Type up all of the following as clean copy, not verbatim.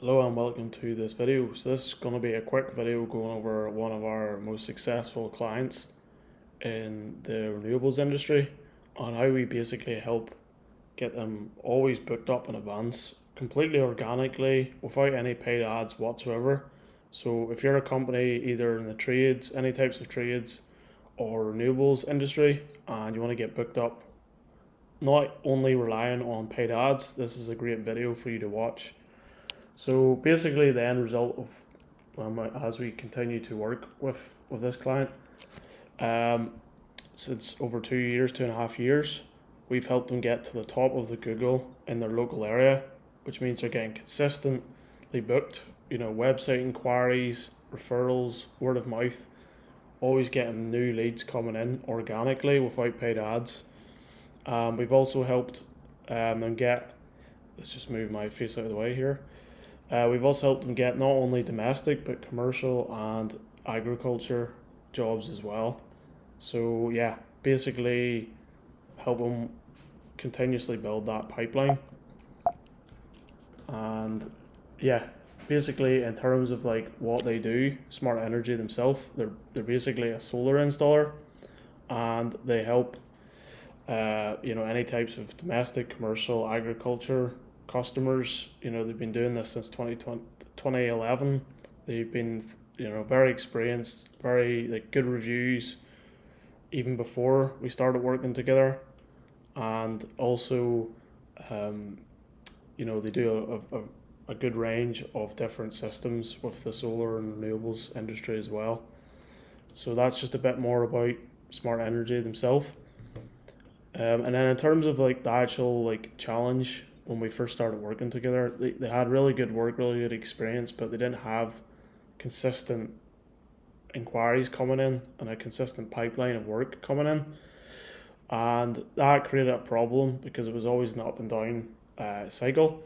Hello and welcome to this video. So this is going to be a quick video going over one of our most successful clients in the renewables industry on how we basically help get them always booked up in advance, completely organically, without any paid ads whatsoever. So if you're a company either in the trades, any types of trades, or renewables industry, and you want to get booked up, not only relying on paid ads, this is a great video for you to watch. So basically, the end result of as we continue to work with this client, um, since over 2 years, 2.5 years, we've helped them get to the top of the Google in their local area, which means they're getting consistently booked. Website inquiries, referrals, word of mouth, always getting new leads coming in organically without paid ads. We've also helped them get. Let's just move my face out of the way here. We've also helped them get not only domestic but commercial and agriculture jobs as well. So yeah, basically help them continuously build that pipeline. And yeah, basically in terms of like what they do, Smart Energy themselves, they're basically a solar installer, and they help any types of domestic, commercial, agriculture customers. They've been doing this since 2011. They've been very experienced, very good reviews even before we started working together. And also they do a good range of different systems with the solar and renewables industry as well. So that's just a bit more about Smart Energy themselves. And then in terms of the actual challenge, when we first started working together, they had really good work, really good experience, but they didn't have consistent inquiries coming in and a consistent pipeline of work coming in. And that created a problem because it was always an up and down cycle.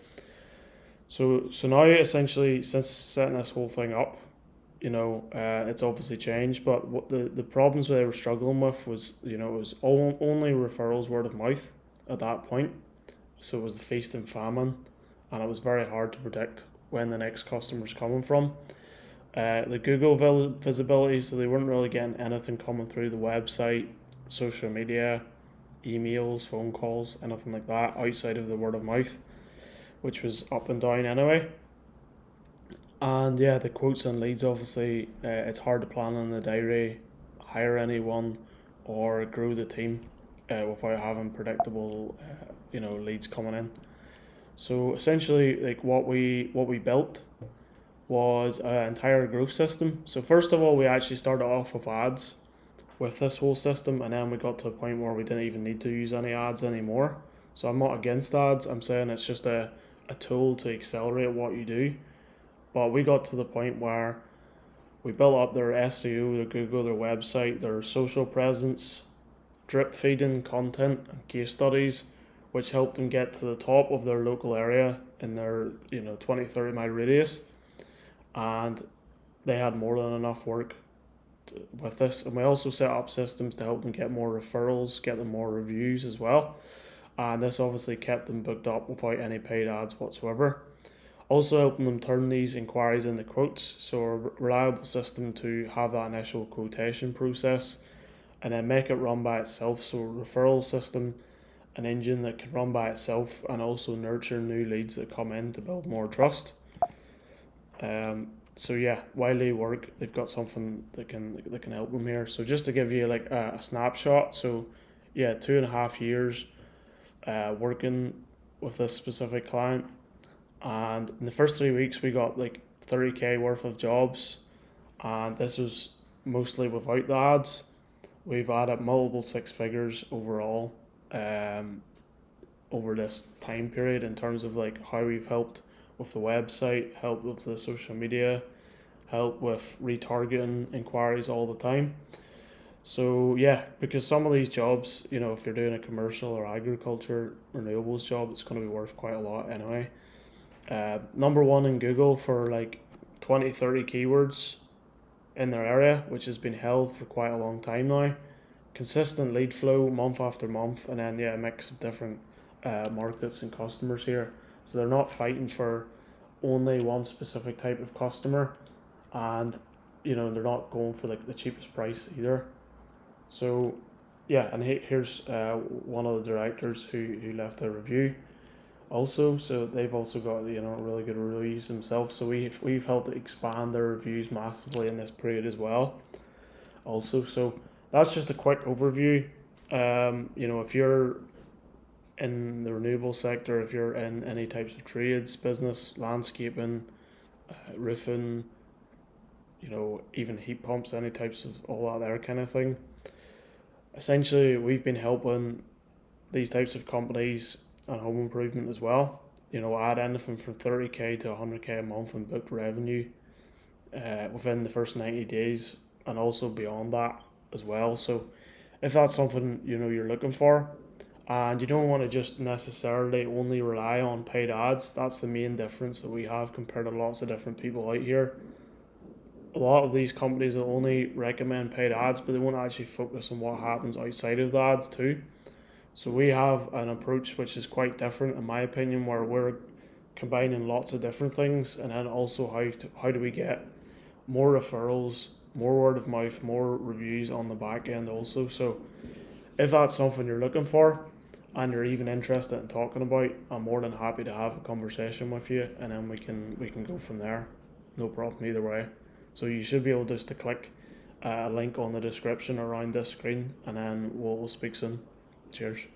So now, essentially, since setting this whole thing up, it's obviously changed. But what the problems they were struggling with was, it was only referrals, word of mouth at that point. So it was the feast and famine, and it was very hard to predict when the next customer's coming from. The Google visibility, so they weren't really getting anything coming through the website, social media, emails, phone calls, anything like that outside of the word of mouth, which was up and down anyway. And yeah, the quotes and leads, obviously, it's hard to plan in the diary, hire anyone, or grow the team without having predictable, leads coming in. So essentially, what we built was an entire growth system. So first of all, we actually started off with ads with this whole system, and then we got to a point where we didn't even need to use any ads anymore. So I'm not against ads. I'm saying it's just a tool to accelerate what you do. But we got to the point where we built up their SEO, their Google, their website, their social presence, drip feeding content and case studies, which helped them get to the top of their local area in their 20-30 mile radius. And they had more than enough work with this. And we also set up systems to help them get more referrals, get them more reviews as well. And this obviously kept them booked up without any paid ads whatsoever. Also helping them turn these inquiries into quotes, so a reliable system to have that initial quotation process and then make it run by itself. So a referral system, an engine that can run by itself and also nurture new leads that come in to build more trust. So yeah, while they work, they've got something that can help them here. So just to give you a snapshot, so yeah, 2.5 years working with this specific client. And in the first 3 weeks, we got 30k worth of jobs, and this was mostly without the ads. We've added multiple six figures overall over this time period in terms of how we've helped with the website, helped with the social media, helped with retargeting inquiries all the time. So yeah, because some of these jobs, if you're doing a commercial or agriculture renewables job, it's going to be worth quite a lot anyway. Number one in Google for 20-30 keywords in their area, which has been held for quite a long time now. Consistent lead flow month after month, and then a mix of different markets and customers here. So they're not fighting for only one specific type of customer, and they're not going for like the cheapest price either. So yeah, and here's one of the directors who left a review also. So they've also got really good reviews themselves. So we've helped expand their reviews massively in this period as well. Also, so that's just a quick overview. If you're in the renewable sector, if you're in any types of trades, business, landscaping, roofing, even heat pumps, any types of all that there kind of thing. Essentially, we've been helping these types of companies and home improvement as well. Add anything from 30k to 100k a month in booked revenue within the first 90 days, and also beyond that as well. So if that's something you're looking for, and you don't want to just necessarily only rely on paid ads, that's the main difference that we have compared to lots of different people out here. A lot of these companies will only recommend paid ads, but they won't actually focus on what happens outside of the ads too. So we have an approach which is quite different, in my opinion, where we're combining lots of different things, and then also how do we get more referrals, more word of mouth, more reviews on the back end also. So if that's something you're looking for and you're even interested in talking about, I'm more than happy to have a conversation with you, and then we can go from there. No problem either way. So you should be able just to click a link on the description around this screen, and then we'll speak soon. Cheers.